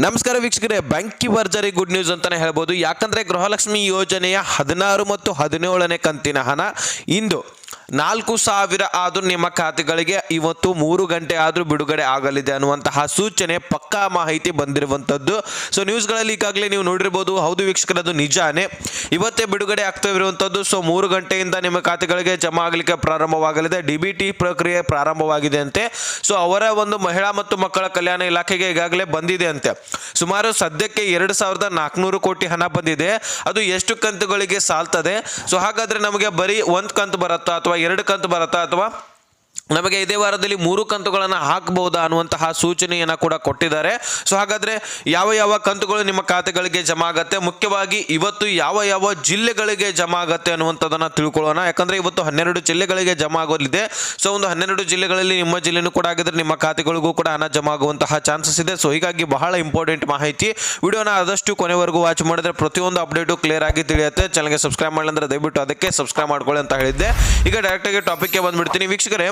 ನಮಸ್ಕಾರ ವೀಕ್ಷಕರೇ, ಬೆಂಕಿ ಭರ್ಜರಿ ಗುಡ್ ನ್ಯೂಸ್ ಅಂತಾನೆ ಹೇಳ್ಬೋದು. ಯಾಕಂದ್ರೆ ಗೃಹಲಕ್ಷ್ಮಿ ಯೋಜನೆಯ 16 ಮತ್ತು 17ನೇ ಕಂತಿನ ಹಣ ಇಂದು 4,000 ಆದ್ರೂ ನಿಮ್ಮ ಖಾತೆಗಳಿಗೆ ಇವತ್ತು 3 ಗಂಟೆ ಆದ್ರೂ ಬಿಡುಗಡೆ ಆಗಲಿದೆ ಅನ್ನುವಂತಹ ಸೂಚನೆ, ಪಕ್ಕಾ ಮಾಹಿತಿ ಬಂದಿರುವಂತದ್ದು. ಸೊ ನ್ಯೂಸ್ಗಳಲ್ಲಿ ಈಗಾಗಲೇ ನೀವು ನೋಡಿರ್ಬೋದು. ಹೌದು ವೀಕ್ಷಕರೇ, ಅದು ನಿಜಾನೇ, ಇವತ್ತೇ ಬಿಡುಗಡೆ ಆಗ್ತಾ ಇರುವಂತದ್ದು. ಸೊ 3 ಗಂಟೆಯಿಂದ ನಿಮ್ಮ ಖಾತೆಗಳಿಗೆ ಜಮಾ ಆಗಲಿಕ್ಕೆ ಪ್ರಾರಂಭವಾಗಲಿದೆ. ಡಿಬಿಟಿ ಪ್ರಕ್ರಿಯೆ ಪ್ರಾರಂಭವಾಗಿದೆ ಅಂತೆ. ಸೊ ಅವರ ಒಂದು ಮಹಿಳಾ ಮತ್ತು ಮಕ್ಕಳ ಕಲ್ಯಾಣ ಇಲಾಖೆಗೆ ಈಗಾಗಲೇ ಬಂದಿದೆ ಅಂತೆ. ಸುಮಾರು ಸದ್ಯಕ್ಕೆ 2,400 ಕೋಟಿ ಹಣ ಬಂದಿದೆ. ಅದು ಎಷ್ಟು ಕಂತುಗಳಿಗೆ ಸಾಲ್ತದೆ? ಸೊ ಹಾಗಾದ್ರೆ ನಮಗೆ ಬರೀ ಒಂದು ಕಂತು ಬರುತ್ತಾ ಅಥವಾ 2 ಕಂತು ಬರುತ್ತಾ ಅಥವಾ ನಮಗೆ ಇದೇ ವಾರದಲ್ಲಿ 3 ಕಂತುಗಳನ್ನು ಹಾಕಬಹುದಾ ಅನ್ನುವಂತಹ ಸೂಚನೆಯನ್ನು ಕೂಡ ಕೊಟ್ಟಿದ್ದಾರೆ. ಸೊ ಹಾಗಾದ್ರೆ ಯಾವ ಯಾವ ಕಂತುಗಳು ನಿಮ್ಮ ಖಾತೆಗಳಿಗೆ ಜಮಾ ಆಗತ್ತೆ, ಮುಖ್ಯವಾಗಿ ಇವತ್ತು ಯಾವ ಯಾವ ಜಿಲ್ಲೆಗಳಿಗೆ ಜಮಾ ಆಗತ್ತೆ ಅನ್ನುವಂಥದ್ದನ್ನು ತಿಳ್ಕೊಳ್ಳೋಣ. ಯಾಕಂದ್ರೆ ಇವತ್ತು 12 ಜಿಲ್ಲೆಗಳಿಗೆ ಜಮಾ ಆಗೋಲಿದೆ. ಸೊ ಒಂದು 12 ಜಿಲ್ಲೆಗಳಲ್ಲಿ ನಿಮ್ಮ ಜಿಲ್ಲೆನೂ ಕೂಡ ಆಗಿದ್ರೆ ನಿಮ್ಮ ಖಾತೆಗಳಿಗೂ ಕೂಡ ಹಣ ಜಮಾ ಆಗುವಂತಹ ಚಾನ್ಸಸ್ ಇದೆ. ಸೊ ಹೀಗಾಗಿ ಬಹಳ ಇಂಪಾರ್ಟೆಂಟ್ ಮಾಹಿತಿ. ವಿಡಿಯೋನ ಆದಷ್ಟು ಕೊನೆವರೆಗೂ ವಾಚ್ ಮಾಡಿದ್ರೆ ಪ್ರತಿಯೊಂದು ಅಪ್ಡೇಟು ಕ್ಲಿಯರ್ ಆಗಿ ತಿಳಿಯುತ್ತೆ. ಚಾನಲ್ಗೆ ಸಬ್ಸ್ಕ್ರೈಬ್ ಮಾಡಿದ್ರೆ ದಯವಿಟ್ಟು ಅದಕ್ಕೆ ಸಬ್ಸ್ಕ್ರೈಬ್ ಮಾಡ್ಕೊಳ್ಳಿ ಅಂತ ಹೇಳಿದ್ದೆ. ಈಗ ಡೈರೆಕ್ಟ್ ಆಗಿ ಟಾಪಿಕ್ಗೆ ಬಂದ್ಬಿಡ್ತೀನಿ ವೀಕ್ಷಕರೇ.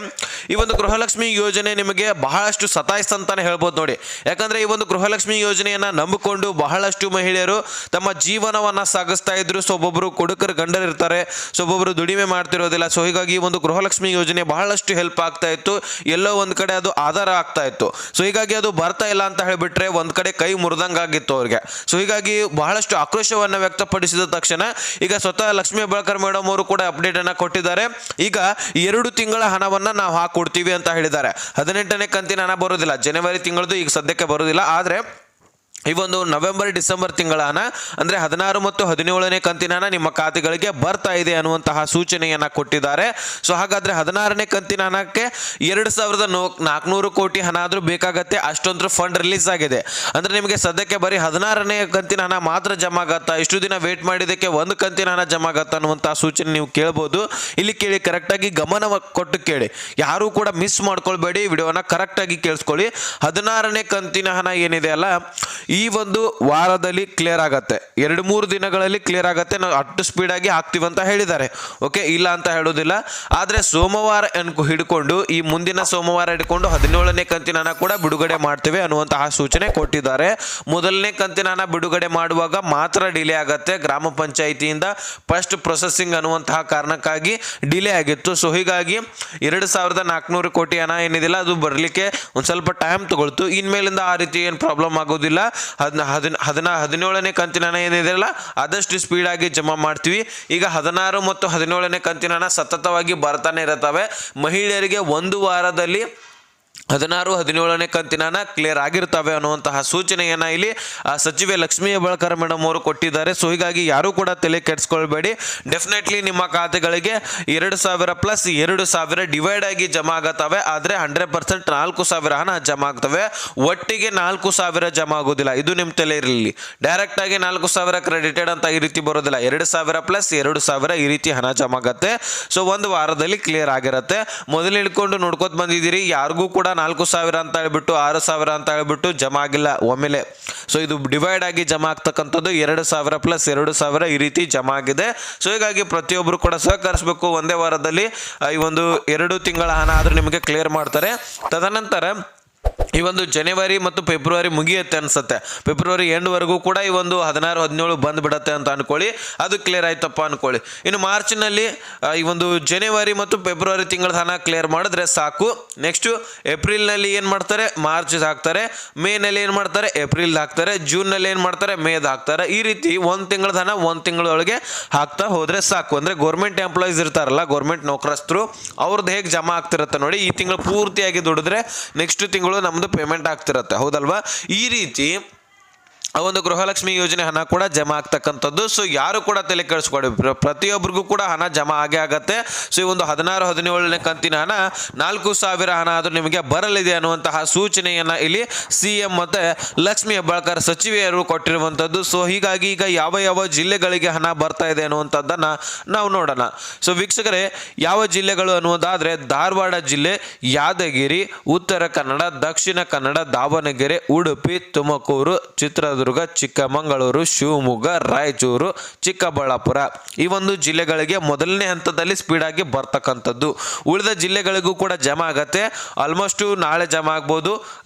ಈ ಒಂದು ಗೃಹಲಕ್ಷ್ಮಿ ಯೋಜನೆ ನಿಮಗೆ ಬಹಳಷ್ಟು ಸತಾಯಿಸ್ತಂತಾನೆ ಹೇಳ್ಬೋದು ನೋಡಿ. ಯಾಕಂದ್ರೆ ಈ ಒಂದು ಗೃಹಲಕ್ಷ್ಮಿ ಯೋಜನೆಯನ್ನ ನಂಬಿಕೊಂಡು ಬಹಳಷ್ಟು ಮಹಿಳೆಯರು ತಮ್ಮ ಜೀವನವನ್ನ ಸಾಗಿಸ್ತಾ ಇದ್ರು. ಸೊ ಒಬ್ಬೊಬ್ಬರು ಕೊಡುಕರು ಗಂಡರು ಇರ್ತಾರೆ, ಸೊ ಒಬ್ಬೊಬ್ಬರು ದುಡಿಮೆ ಮಾಡ್ತಿರೋದಿಲ್ಲ. ಸೊ ಹೀಗಾಗಿ ಈ ಒಂದು ಗೃಹಲಕ್ಷ್ಮಿ ಯೋಜನೆ ಬಹಳಷ್ಟು ಹೆಲ್ಪ್ ಆಗ್ತಾ ಇತ್ತು, ಎಲ್ಲೋ ಒಂದ್ ಕಡೆ ಅದು ಆಧಾರ ಆಗ್ತಾ ಇತ್ತು. ಸೊ ಹೀಗಾಗಿ ಅದು ಬರ್ತಾ ಇಲ್ಲ ಅಂತ ಹೇಳಿಬಿಟ್ರೆ ಒಂದ್ ಕಡೆ ಕೈ ಮುರಿದಂಗಾಗಿತ್ತು ಅವ್ರಿಗೆ. ಸೊ ಹೀಗಾಗಿ ಬಹಳಷ್ಟು ಆಕ್ರೋಶವನ್ನ ವ್ಯಕ್ತಪಡಿಸಿದ ತಕ್ಷಣ ಈಗ ಸ್ವತಃ ಲಕ್ಷ್ಮೀ ಹೆಬ್ಬಾಳ್ಕರ್ ಮೇಡಮ್ ಅವರು ಕೂಡ ಅಪ್ಡೇಟ್ ಅನ್ನ ಕೊಟ್ಟಿದ್ದಾರೆ. ಈಗ 2 ತಿಂಗಳ ಹಣವನ್ನ ನಾವು ಹಾಕೊಡ್ತೀವಿ ಅಂತ ಹೇಳಿದ್ದಾರೆ. 18ನೇ ಕಂತಿನ ಹಣ ಬರೋದಿಲ್ಲ, ಜನವರಿ ತಿಂಗಳದು ಈಗ ಸದ್ಯಕ್ಕೆ ಬರೋದಿಲ್ಲ. ಆದ್ರೆ ಈ ಒಂದು ನವೆಂಬರ್ ಡಿಸೆಂಬರ್ ತಿಂಗಳ ಹಣ ಅಂದ್ರೆ 16 ಮತ್ತು 17ನೇ ಕಂತಿನ ಹಣ ನಿಮ್ಮ ಖಾತೆಗಳಿಗೆ ಬರ್ತಾ ಇದೆ ಅನ್ನುವಂತಹ ಸೂಚನೆಯನ್ನ ಕೊಟ್ಟಿದ್ದಾರೆ. ಸೊ ಹಾಗಾದ್ರೆ 16ನೇ ಕಂತಿನ ಹಣಕ್ಕೆ 2,400 ಕೋಟಿ ಹಣ ಆದ್ರೂ ಬೇಕಾಗತ್ತೆ. ಅಷ್ಟೊಂದು ಫಂಡ್ ರಿಲೀಸ್ ಆಗಿದೆ. ಅಂದ್ರೆ ನಿಮಗೆ ಸದ್ಯಕ್ಕೆ ಬರೀ 16ನೇ ಕಂತಿನ ಹಣ ಮಾತ್ರ ಜಮಾ ಆಗತ್ತಾ, ಇಷ್ಟು ದಿನ ವೇಟ್ ಮಾಡಿದಕ್ಕೆ ಒಂದು ಕಂತಿನ ಹಣ ಜಮಾ ಆಗತ್ತಾ ಅನ್ನುವಂತಹ ಸೂಚನೆ ನೀವು ಕೇಳಬಹುದು. ಇಲ್ಲಿ ಕೇಳಿ, ಕರೆಕ್ಟ್ ಆಗಿ ಗಮನ ಕೊಟ್ಟು ಕೇಳಿ, ಯಾರು ಕೂಡ ಮಿಸ್ ಮಾಡ್ಕೊಳ್ಬೇಡಿ. ವಿಡಿಯೋನ ಕರೆಕ್ಟ್ ಆಗಿ ಕೇಳಿಸ್ಕೊಳ್ಳಿ. 16ನೇ ಕಂತಿನ ಹಣ ಏನಿದೆ ಅಲ್ಲ, ಈ ಒಂದು ವಾರದಲ್ಲಿ ಕ್ಲಿಯರ್ ಆಗತ್ತೆ, 2-3 ದಿನಗಳಲ್ಲಿ ಕ್ಲಿಯರ್ ಆಗತ್ತೆ. ನಾವು ಅಷ್ಟು ಸ್ಪೀಡ್ ಆಗಿ ಹಾಕ್ತಿವಿ ಅಂತ ಹೇಳಿದ್ದಾರೆ. ಓಕೆ, ಇಲ್ಲ ಅಂತ ಹೇಳೋದಿಲ್ಲ. ಆದ್ರೆ ಸೋಮವಾರ ಹಿಡ್ಕೊಂಡು, ಈ ಮುಂದಿನ ಸೋಮವಾರ ಹಿಡ್ಕೊಂಡು 17ನೇ ಕಂತಿನ ಹಣ ಕೂಡ ಬಿಡುಗಡೆ ಮಾಡ್ತೇವೆ ಅನ್ನುವಂತಹ ಸೂಚನೆ ಕೊಟ್ಟಿದ್ದಾರೆ. ಮೊದಲನೇ ಕಂತಿನ ಹಣ ಬಿಡುಗಡೆ ಮಾಡುವಾಗ ಮಾತ್ರ ಡಿಲೇ ಆಗತ್ತೆ. ಗ್ರಾಮ ಪಂಚಾಯಿತಿಯಿಂದ ಫಸ್ಟ್ ಪ್ರೊಸೆಸಿಂಗ್ ಅನ್ನುವಂತಹ ಕಾರಣಕ್ಕಾಗಿ ಡಿಲೇ ಆಗಿತ್ತು. ಸೊ ಹೀಗಾಗಿ 2,400 ಕೋಟಿ ಹಣ ಏನಿದಿಲ್ಲ ಅದು ಬರಲಿಕ್ಕೆ ಒಂದ್ ಸ್ವಲ್ಪ ಟೈಮ್ ತಗೊಳ್ತು. ಇನ್ಮೇಲಿಂದ ಆ ರೀತಿ ಏನು ಪ್ರಾಬ್ಲಮ್ ಆಗೋದಿಲ್ಲ. 17ನೇ ಕಂತಿನ ಹಣ ಏನಿದೆಯಲ್ಲ ಆದಷ್ಟು ಸ್ಪೀಡ್ ಆಗಿ ಜಮಾ ಮಾಡ್ತೀವಿ. ಈಗ 16 ಮತ್ತು 17ನೇ ಕಂತಿನ ಹಣ ಸತತವಾಗಿ ಬರ್ತಾನೆ ಇರುತ್ತವೆ. ಮಹಿಳೆಯರಿಗೆ ಒಂದು ವಾರದಲ್ಲಿ 16, 17ನೇ ಕಂತಿನ ಹಣ ಕ್ಲಿಯರ್ ಆಗಿರ್ತವೆ ಅನ್ನುವಂತಹ ಸೂಚನೆಯನ್ನ ಇಲ್ಲಿ ಸಚಿವೆ ಲಕ್ಷ್ಮೀ ಹೆಬ್ಬಾಳ್ಕರ್ ಮೇಡಮ್ ಅವರು ಕೊಟ್ಟಿದ್ದಾರೆ. ಸೊ ಹೀಗಾಗಿ ಯಾರು ಕೂಡ ತಲೆ ಕೆಡಿಸ್ಕೊಳ್ಬೇಡಿ. ಡೆಫಿನೆಟ್ಲಿ ನಿಮ್ಮ ಖಾತೆಗಳಿಗೆ 2,000 ಪ್ಲಸ್ 2,000 ಡಿವೈಡ್ ಆಗಿ ಜಮಾ ಆಗತ್ತವೆ. ಆದ್ರೆ 100% 4,000 ಹಣ ಜಮಾ ಆಗ್ತವೆ. ಒಟ್ಟಿಗೆ 4,000 ಜಮಾ ಆಗೋದಿಲ್ಲ. ಇದು ನಿಮ್ ತಲೆ ಇರಲಿ. ಡೈರೆಕ್ಟ್ ಆಗಿ 4,000 ಕ್ರೆಡಿಟೆಡ್ ಅಂತ ಈ ರೀತಿ ಬರೋದಿಲ್ಲ. 2,000 ಪ್ಲಸ್ 2,000 ಈ ರೀತಿ ಹಣ ಜಮಾ ಆಗತ್ತೆ. ಸೊ ಒಂದು ವಾರದಲ್ಲಿ ಕ್ಲಿಯರ್ ಆಗಿರುತ್ತೆ. ಮೊದಲು ಹಿಡ್ಕೊಂಡು ನೋಡ್ಕೋತ ಬಂದಿದ್ದೀರಿ, ಯಾರಿಗೂ ಕೂಡ 4,000 ಅಂತ ಹೇಳ್ಬಿಟ್ಟು 6,000 ಅಂತ ಹೇಳ್ಬಿಟ್ಟು ಜಮಾ ಆಗಿಲ್ಲ ಒಮ್ಮೆಲೆ. ಸೊ ಇದು ಡಿವೈಡ್ ಆಗಿ ಜಮಾ ಆಗ್ತಕ್ಕಂಥದ್ದು 2,000 ಪ್ಲಸ್ 2,000 ಈ ರೀತಿ ಜಮಾ ಆಗಿದೆ. ಸೊ ಹೀಗಾಗಿ ಪ್ರತಿಯೊಬ್ಬರು ಕೂಡ ಸಹಕರಿಸಬೇಕು. ಒಂದೇ ವಾರದಲ್ಲಿ ಈ ಒಂದು 2 ತಿಂಗಳ ಹಣ ಆದ್ರೂ ನಿಮಗೆ ಕ್ಲಿಯರ್ ಮಾಡ್ತಾರೆ. ತದನಂತರ ಈ ಒಂದು ಜನವರಿ ಮತ್ತು ಫೆಬ್ರವರಿ ಮುಗಿಯುತ್ತೆ ಅನ್ಸುತ್ತೆ. ಫೆಬ್ರವರಿ ಎಂಡ್ವರೆಗೂ ಕೂಡ ಈ ಒಂದು 16, 17 ಬಂದ್ ಬಿಡತ್ತೆ ಅಂತ ಅನ್ಕೊಳ್ಳಿ. ಅದು ಕ್ಲಿಯರ್ ಆಯ್ತಪ್ಪ ಅನ್ಕೊಳ್ಳಿ. ಇನ್ನು ಮಾರ್ಚ್ನಲ್ಲಿ ಈ ಒಂದು ಜನವರಿ ಮತ್ತು ಫೆಬ್ರವರಿ ತಿಂಗಳ ಹಣ ಕ್ಲಿಯರ್ ಮಾಡಿದ್ರೆ ಸಾಕು. ನೆಕ್ಸ್ಟ್ ಏಪ್ರಿಲ್ನಲ್ಲಿ ಏನು ಮಾಡ್ತಾರೆ, ಮಾರ್ಚ್ ಹಾಕ್ತಾರೆ. ಮೇನಲ್ಲಿ ಏನು ಮಾಡ್ತಾರೆ, ಏಪ್ರಿಲ್ ಹಾಕ್ತಾರೆ. ಜೂನ್ನಲ್ಲಿ ಏನು ಮಾಡ್ತಾರೆ, ಮೇದ್ ಹಾಕ್ತಾರೆ. ಈ ರೀತಿ ಒಂದು ತಿಂಗಳ ಹಣ ಒಂದು ತಿಂಗಳೊಳಗೆ ಹಾಕ್ತಾ ಹೋದ್ರೆ ಸಾಕು. ಅಂದ್ರೆ ಗೌರ್ಮೆಂಟ್ ಎಂಪ್ಲಾಯೀಸ್ ಇರ್ತಾರಲ್ಲ, ಗೌರ್ಮೆಂಟ್ ನೌಕರಸ್ಥರು, ಅವ್ರದ್ದು ಹೇಗೆ ಜಮಾ ಆಗ್ತಿರತ್ತೆ ನೋಡಿ. ಈ ತಿಂಗಳು ಪೂರ್ತಿಯಾಗಿ ದುಡಿದ್ರೆ ನೆಕ್ಸ್ಟ್ ತಿಂಗಳು ನಮ್ದು ಪೇಮೆಂಟ್ ಆಗ್ತಿರತ್ತೆ, ಹೌದಲ್ವಾ? ಈ ರೀತಿ ಆ ಒಂದು ಗೃಹಲಕ್ಷ್ಮಿ ಯೋಜನೆ ಹಣ ಕೂಡ ಜಮಾ ಆಗ್ತಕ್ಕಂಥದ್ದು. ಸೊ ಯಾರು ಕೂಡ ತಲೆ ಕೆಡಿಸ್ಕೊಡಿ, ಪ್ರತಿಯೊಬ್ಬರಿಗೂ ಕೂಡ ಹಣ ಜಮಾ ಆಗೇ ಆಗತ್ತೆ. ಸೊ ಈ ಒಂದು 16, 17ನೇ ಕಂತಿನ ಹಣ 4,000 ಹಣ ಆದ್ರೂ ನಿಮಗೆ ಬರಲಿದೆ ಅನ್ನುವಂತಹ ಸೂಚನೆಯನ್ನ ಇಲ್ಲಿ CM ಮತ್ತೆ ಲಕ್ಷ್ಮೀ ಹೆಬ್ಬಾಳ್ಕರ್ ಸಚಿವೆಯರು ಕೊಟ್ಟಿರುವಂತದ್ದು. ಸೊ ಹೀಗಾಗಿ ಈಗ ಯಾವ ಯಾವ ಜಿಲ್ಲೆಗಳಿಗೆ ಹಣ ಬರ್ತಾ ಇದೆ ಅನ್ನುವಂಥದ್ದನ್ನ ನಾವು ನೋಡೋಣ. ಸೊ ವೀಕ್ಷಕರೇ, ಯಾವ ಜಿಲ್ಲೆಗಳು ಅನ್ನುವುದಾದ್ರೆ ಧಾರವಾಡ ಜಿಲ್ಲೆ, ಯಾದಗಿರಿ, ಉತ್ತರ ಕನ್ನಡ, ದಕ್ಷಿಣ ಕನ್ನಡ, ದಾವಣಗೆರೆ, ಉಡುಪಿ, ತುಮಕೂರು, ಚಿತ್ರದುರ್ಗ, ಚಿತ್ರದುರ್ಗ, ಚಿಕ್ಕಮಗಳೂರು, ಶಿವಮೊಗ್ಗ, ರಾಯಚೂರು, ಚಿಕ್ಕಬಳ್ಳಾಪುರ ಈ ಒಂದು ಜಿಲ್ಲೆಗಳಿಗೆ ಮೊದಲನೇ ಹಂತದಲ್ಲಿ ಸ್ಪೀಡ್ ಆಗಿ ಬರ್ತಕ್ಕಂಥದ್ದು. ಉಳಿದ ಜಿಲ್ಲೆಗಳಿಗೂ ಕೂಡ ಜಮಾ ಆಗತ್ತೆ. ಆಲ್ಮೋಸ್ಟ್ ನಾಳೆ ಜಮಾ ಆಗ್ಬೋದು,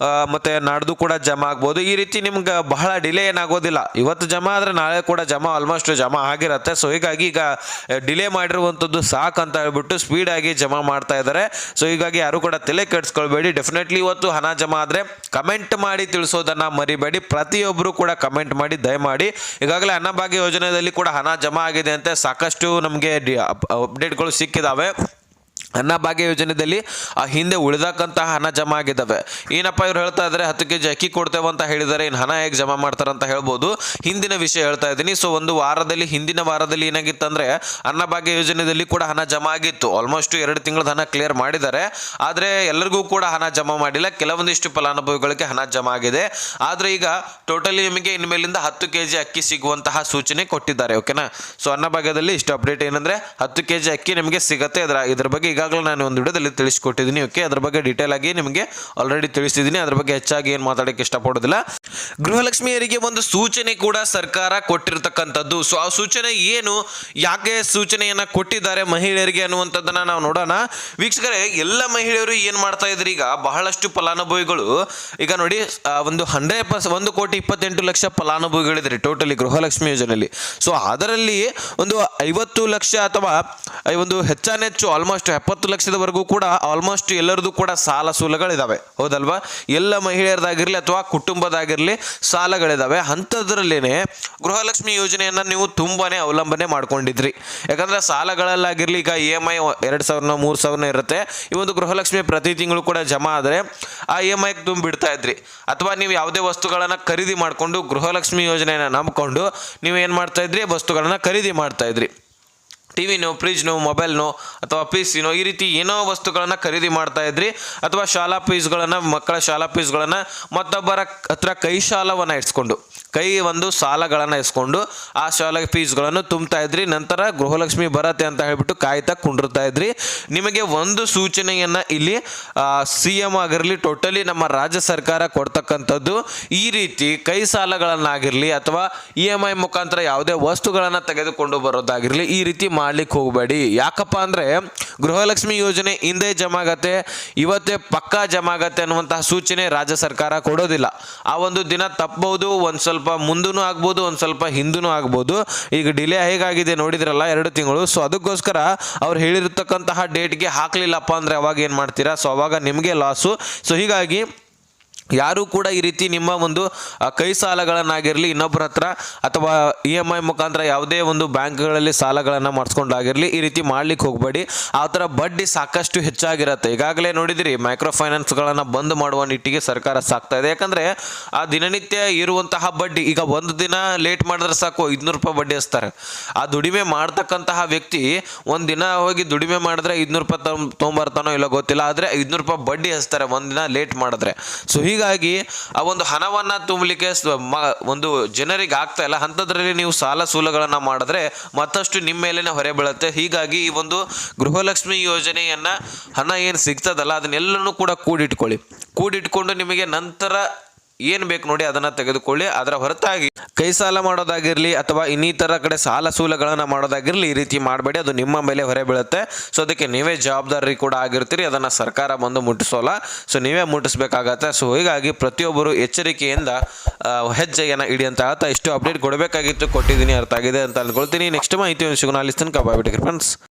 ಮತ್ತೆ ನಾಡ್ದು ಕೂಡ ಜಮಾ ಆಗ್ಬೋದು. ಈ ರೀತಿ ನಿಮ್ಗೆ ಬಹಳ ಡಿಲೇ ಏನಾಗೋದಿಲ್ಲ. ಇವತ್ತು ಜಮಾ ಆದ್ರೆ ನಾಳೆ ಕೂಡ ಜಮಾ ಆಲ್ಮೋಸ್ಟ್ ಜಮಾ ಆಗಿರತ್ತೆ. ಸೊ ಹೀಗಾಗಿ ಈಗ ಡಿಲೇ ಮಾಡಿರುವಂಥದ್ದು ಸಾಕಂತ ಹೇಳ್ಬಿಟ್ಟು ಸ್ಪೀಡ್ ಆಗಿ ಜಮಾ ಮಾಡ್ತಾ ಇದ್ದಾರೆ. ಸೊ ಹೀಗಾಗಿ ಯಾರು ಕೂಡ ತಲೆ ಕೆಡಿಸ್ಕೊಳ್ಬೇಡಿ. ಡೆಫಿನೆಟ್ಲಿ ಇವತ್ತು ಹಣ ಜಮಾ ಆದ್ರೆ ಕಮೆಂಟ್ ಮಾಡಿ ತಿಳಿಸೋದನ್ನ ಮರಿಬೇಡಿ. ಪ್ರತಿಯೊಬ್ಬರು ಕೂಡ ಕಮೆಂಟ್ ಮಾಡಿ ದಯಮಾಡಿ. ಈಗಾಗಲೇ ಅನ್ನಭಾಗ್ಯ ಯೋಜನೆಯಲ್ಲಿ ಕೂಡ ಹಣ ಜಮಾ ಆಗಿದೆ ಅಂತ ಸಾಕಷ್ಟು ನಮಗೆ ಅಪ್ಡೇಟ್ಗಳು ಸಿಕ್ಕಿದಾವೆ. ಅನ್ನಭಾಗ್ಯ ಯೋಜನೆಯಲ್ಲಿ ಹಿಂದೆ ಉಳಿದಕ್ಕಂತಹ ಹಣ ಜಮಾ ಆಗಿದ್ದಾವೆ. ಏನಪ್ಪ ಇವ್ರು ಹೇಳ್ತಾ ಇದ್ದಾರೆ 10 kg ಅಕ್ಕಿ ಕೊಡ್ತೇವೆ ಅಂತ ಹೇಳಿದ್ದಾರೆ, ಇನ್ನು ಹಣ ಹೇಗೆ ಜಮಾ ಮಾಡ್ತಾರೆ ಅಂತ ಹೇಳ್ಬೋದು. ಹಿಂದಿನ ವಿಷಯ ಹೇಳ್ತಾ ಇದ್ದೀನಿ. ಸೊ ಒಂದು ವಾರದಲ್ಲಿ, ಹಿಂದಿನ ವಾರದಲ್ಲಿ ಏನಾಗಿತ್ತಂದ್ರೆ ಅನ್ನಭಾಗ್ಯ ಯೋಜನೆಯಲ್ಲಿ ಕೂಡ ಹಣ ಜಮಾ ಆಗಿತ್ತು. ಆಲ್ಮೋಸ್ಟ್ 2 ತಿಂಗಳ ಹಣ ಕ್ಲಿಯರ್ ಮಾಡಿದ್ದಾರೆ. ಆದರೆ ಎಲ್ಲರಿಗೂ ಕೂಡ ಹಣ ಜಮಾ ಮಾಡಿಲ್ಲ. ಕೆಲವೊಂದಿಷ್ಟು ಫಲಾನುಭವಿಗಳಿಗೆ ಹಣ ಜಮಾ ಆಗಿದೆ. ಆದರೆ ಈಗ ಟೋಟಲಿ ನಿಮಗೆ ಇನ್ಮೇಲಿಂದ 10 kg ಅಕ್ಕಿ ಸಿಗುವಂತಹ ಸೂಚನೆ ಕೊಟ್ಟಿದ್ದಾರೆ. ಓಕೆನಾ. ಸೊ ಅನ್ನಭಾಗ್ಯದಲ್ಲಿ ಇಷ್ಟು ಅಪ್ಡೇಟ್ ಏನಂದ್ರೆ 10 kg ಅಕ್ಕಿ ನಿಮಗೆ ಸಿಗುತ್ತೆ. ಇದ್ರ ಬಗ್ಗೆ ಈಗಾಗಲೇ ನಾನು ಒಂದು ವಿಡಿಯೋದಲ್ಲಿ ತಿಳಿಸ್ಕೊಟ್ಟಿದ್ದೀನಿ. ಓಕೆ, ಅದ್ರ ಬಗ್ಗೆ ಡೀಟೇಲ್ ಆಗಿ ನಿಮಗೆ ಆಲ್ರೆಡಿ ತಿಳಿಸಿದ್ದೀನಿ. ಅದ್ರ ಬಗ್ಗೆ ಹೆಚ್ಚಾಗಿ ಏನು ಮಾತಾಡೋಕ್ಕೆ ಇಷ್ಟಪಡೋದಿಲ್ಲ. ಗೃಹಲಕ್ಷ್ಮಿಯರಿಗೆ ಒಂದು ಸೂಚನೆ ಕೂಡ ಸರ್ಕಾರ ಕೊಟ್ಟಿರ್ತಕ್ಕಂಥದ್ದು. ಸೊ ಆ ಸೂಚನೆ ಏನು, ಯಾಕೆ ಸೂಚನೆಯನ್ನ ಕೊಟ್ಟಿದ್ದಾರೆ ಮಹಿಳೆಯರಿಗೆ ಅನ್ನುವಂಥದ್ದನ್ನ ನಾವು ನೋಡೋಣ. ವೀಕ್ಷಕರೇ, ಎಲ್ಲ ಮಹಿಳೆಯರು ಏನು ಮಾಡ್ತಾ ಇದ್ರು, ಈಗ ಬಹಳಷ್ಟು ಫಲಾನುಭವಿಗಳು ಈಗ ನೋಡಿ ಒಂದು 1,28,00,000 ಫಲಾನುಭವಿಗಳಿದ್ದಾರೆ ಟೋಟಲಿ ಗೃಹಲಕ್ಷ್ಮಿ ಯೋಜನೆಯಲ್ಲಿ. ಸೊ ಅದರಲ್ಲಿ ಒಂದು 50 ಲಕ್ಷ ಅಥವಾ ಒಂದು ಹೆಚ್ಚಾನೆಚ್ಚು ಆಲ್ಮೋಸ್ಟ್ 70 ಲಕ್ಷದವರೆಗೂ ಕೂಡ ಆಲ್ಮೋಸ್ಟ್ ಎಲ್ಲರದು ಕೂಡ ಸಾಲ ಸೂಲಗಳಿದಾವೆ. ಹೌದಲ್ವಾ. ಎಲ್ಲ ಮಹಿಳೆಯರದಾಗಿರ್ಲಿ ಅಥವಾ ಕುಟುಂಬದಾಗಿರ್ಲಿ ಸಾಲಗಳಿದಾವೆ. ಅಂಥದ್ರಲ್ಲೇನೆ ಗೃಹಲಕ್ಷ್ಮಿ ಯೋಜನೆಯನ್ನ ನೀವು ತುಂಬಾನೇ ಅವಲಂಬನೆ ಮಾಡ್ಕೊಂಡಿದ್ರಿ. ಯಾಕಂದ್ರೆ ಸಾಲಗಳಲ್ಲಾಗಿರ್ಲಿ ಈಗ EMI 2,000 3,000 ಇರುತ್ತೆ. ಈ ಒಂದು ಗೃಹಲಕ್ಷ್ಮಿ ಪ್ರತಿ ತಿಂಗಳು ಕೂಡ ಜಮಾ ಆದರೆ ಆ EMI ತುಂಬಿಡ್ತಾ ಇದ್ರಿ. ಅಥವಾ ನೀವು ಯಾವುದೇ ವಸ್ತುಗಳನ್ನ ಖರೀದಿ ಮಾಡಿಕೊಂಡು ಗೃಹಲಕ್ಷ್ಮಿ ಯೋಜನೆಯನ್ನ ನಂಬಿಕೊಂಡು ನೀವು ಏನು ಮಾಡ್ತಾ ಇದ್ರಿ, ವಸ್ತುಗಳನ್ನ ಖರೀದಿ ಮಾಡ್ತಾ ಇದ್ರಿ. ಟಿವಿನೋ, ಫ್ರಿಜ್ನೋ, ಮೊಬೈಲ್ನೋ ಅಥವಾ PC-ನೋ ಈ ರೀತಿ ಏನೋ ವಸ್ತುಗಳನ್ನು ಖರೀದಿ ಮಾಡ್ತಾ ಇದ್ರಿ. ಅಥವಾ ಶಾಲಾ ಫೀಸ್ಗಳನ್ನು, ಮಕ್ಕಳ ಶಾಲಾ ಫೀಸ್ಗಳನ್ನು ಮತ್ತೊಬ್ಬರ ಹತ್ರ ಕೈ ಸಾಲವನ್ನು ಇಸ್ಕೊಂಡು, ಒಂದು ಸಾಲಗಳನ್ನು ಇಸ್ಕೊಂಡು ಆ ಶಾಲಾ ಫೀಸ್ಗಳನ್ನು ತುಂಬ್ತಾ ಇದ್ರಿ. ನಂತರ ಗೃಹಲಕ್ಷ್ಮಿ ಬರತ್ತೆ ಅಂತ ಹೇಳ್ಬಿಟ್ಟು ಕಾಯ್ತಾ ಕುಂಡಿರ್ತಾ ಇದ್ರಿ. ನಿಮಗೆ ಒಂದು ಸೂಚನೆಯನ್ನ ಇಲ್ಲಿ CM ಆಗಿರಲಿ, ಟೋಟಲಿ ನಮ್ಮ ರಾಜ್ಯ ಸರ್ಕಾರ ಕೊಡ್ತಕ್ಕಂಥದ್ದು, ಈ ರೀತಿ ಕೈ ಸಾಲಗಳನ್ನಾಗಿರ್ಲಿ ಅಥವಾ EMI ಮುಖಾಂತರ ಯಾವುದೇ ವಸ್ತುಗಳನ್ನು ತೆಗೆದುಕೊಂಡು ಬರೋದಾಗಿರ್ಲಿ, ಈ ರೀತಿ ಮಾಡ್ಲಿಕ್ಕೆ ಹೋಗಬೇಡಿ. ಯಾಕಪ್ಪ ಅಂದ್ರೆ ಗೃಹಲಕ್ಷ್ಮಿ ಯೋಜನೆ ಹಿಂದೆ ಜಮಾ ಆಗತ್ತೆ, ಇವತ್ತೇ ಪಕ್ಕಾ ಜಮಾ ಆಗತ್ತೆ ಅನ್ನುವಂತಹ ಸೂಚನೆ ರಾಜ್ಯ ಸರ್ಕಾರ ಕೊಡೋದಿಲ್ಲ. ಆ ಒಂದು ದಿನ ತಪ್ಪಬಹುದು, ಒಂದು ಸ್ವಲ್ಪ ಮುಂದೂ ಆಗ್ಬೋದು, ಒಂದು ಸ್ವಲ್ಪ ಹಿಂದೂ ಆಗ್ಬೋದು. ಈಗ ಡಿಲೇ ಹೇಗಾಗಿದೆ ನೋಡಿದ್ರಲ್ಲ, 2 ತಿಂಗಳು. ಸೊ ಅದಕ್ಕೋಸ್ಕರ ಅವ್ರು ಹೇಳಿರ್ತಕ್ಕಂತಹ ಡೇಟ್ಗೆ ಹಾಕ್ಲಿಲ್ಲಪ್ಪ ಅಂದ್ರೆ ಅವಾಗ ಏನು ಮಾಡ್ತೀರಾ? ಸೊ ಅವಾಗ ನಿಮಗೆ ಲಾಸು. ಸೊ ಹೀಗಾಗಿ ಯಾರು ಕೂಡ ಈ ರೀತಿ ನಿಮ್ಮ ಒಂದು ಕೈ ಸಾಲಗಳನ್ನಾಗಿರಲಿ, ಇನ್ನೊಬ್ಬರ ಹತ್ರ ಅಥವಾ EMI ಮುಖಾಂತರ ಯಾವುದೇ ಒಂದು ಬ್ಯಾಂಕ್ಗಳಲ್ಲಿ ಸಾಲಗಳನ್ನು ಮಾಡಿಸ್ಕೊಂಡಾಗಿರಲಿ, ಈ ರೀತಿ ಮಾಡ್ಲಿಕ್ಕೆ ಹೋಗಬೇಡಿ. ಆ ಥರ ಬಡ್ಡಿ ಸಾಕಷ್ಟು ಹೆಚ್ಚಾಗಿರುತ್ತೆ. ಈಗಾಗಲೇ ನೋಡಿದಿರಿ, ಮೈಕ್ರೋ ಫೈನಾನ್ಸ್ಗಳನ್ನು ಬಂದ್ ಮಾಡುವ ನಿಟ್ಟಿಗೆ ಸರ್ಕಾರ ಸಾಕ್ತಾ ಇದೆ. ಯಾಕಂದರೆ ಆ ದಿನನಿತ್ಯ ಇರುವಂತಹ ಬಡ್ಡಿ, ಈಗ ಒಂದು ದಿನ ಲೇಟ್ ಮಾಡಿದ್ರೆ ಸಾಕು 500 ರೂಪಾಯಿ ಬಡ್ಡಿ ಹಚ್ತಾರೆ. ಆ ದುಡಿಮೆ ಮಾಡ್ತಕ್ಕಂತಹ ವ್ಯಕ್ತಿ ಒಂದು ದಿನ ಹೋಗಿ ದುಡಿಮೆ ಮಾಡಿದ್ರೆ 500 ರೂಪಾಯಿ ತೊಗೊಂಬರ್ತಾನೋ ಇಲ್ಲ ಗೊತ್ತಿಲ್ಲ, ಆದರೆ 500 ರೂಪಾಯಿ ಬಡ್ಡಿ ಹಚ್ತಾರೆ ಒಂದು ದಿನ ಲೇಟ್ ಮಾಡಿದ್ರೆ. ಸೊ ಹೀಗಾಗಿ ಆ ಒಂದು ಹಣವನ್ನ ತುಂಬಲಿಕ್ಕೆ ಒಂದು ಜನರಿಗೆ ಆಗ್ತಾ ಇಲ್ಲ. ಅಂಥದ್ರಲ್ಲಿ ನೀವು ಸಾಲ ಸೂಲಗಳನ್ನ ಮಾಡಿದ್ರೆ ಮತ್ತಷ್ಟು ನಿಮ್ಮ ಮೇಲೇನೆ ಹೊರೆ ಬೀಳುತ್ತೆ. ಹೀಗಾಗಿ ಈ ಒಂದು ಗೃಹಲಕ್ಷ್ಮಿ ಯೋಜನೆಯನ್ನ ಹಣ ಏನು ಸಿಗ್ತದಲ್ಲ, ಅದನ್ನೆಲ್ಲನೂ ಕೂಡ ಕೂಡಿಟ್ಕೊಂಡು ನಿಮಗೆ ನಂತರ ಏನು ಬೇಕು ನೋಡಿ ಅದನ್ನು ತೆಗೆದುಕೊಳ್ಳಿ. ಅದರ ಹೊರತಾಗಿ ಕೈ ಸಾಲ ಮಾಡೋದಾಗಿರಲಿ ಅಥವಾ ಇನ್ನಿತರ ಕಡೆ ಸಾಲ ಸೂಲಗಳನ್ನು ಮಾಡೋದಾಗಿರಲಿ, ಈ ರೀತಿ ಮಾಡಬೇಡಿ. ಅದು ನಿಮ್ಮ ಮೇಲೆ ಹೊರೆ ಬೀಳುತ್ತೆ. ಸೊ ಅದಕ್ಕೆ ನೀವೇ ಜವಾಬ್ದಾರಿ ಕೂಡ ಆಗಿರ್ತೀರಿ. ಅದನ್ನು ಸರ್ಕಾರ ಬಂದು ಮುಟ್ಟಿಸೋಲ್ಲ. ಸೊ ನೀವೇ ಮುಟ್ಟಿಸ್ಬೇಕಾಗತ್ತೆ. ಸೊ ಹೀಗಾಗಿ ಪ್ರತಿಯೊಬ್ಬರು ಎಚ್ಚರಿಕೆಯಿಂದ ಹೆಜ್ಜೆಯನ್ನು ಇಡಿ ಅಂತ ಹೇಳ್ತಾ ಇಷ್ಟು ಅಪ್ಡೇಟ್ ಕೊಡಬೇಕಾಗಿತ್ತು, ಕೊಟ್ಟಿದ್ದೀನಿ. ಅರ್ಥ ಆಗಿದೆ ಅಂತ ಅಂದ್ಕೊಳ್ತೀನಿ. ನೆಕ್ಸ್ಟ್ ಮಾಹಿತಿ ಸಿಗೋಣ. ಅಲ್ಲಿ ತನಕ ಬಾಯ್ ಬಿಡಿ ಫ್ರೆಂಡ್ಸ್.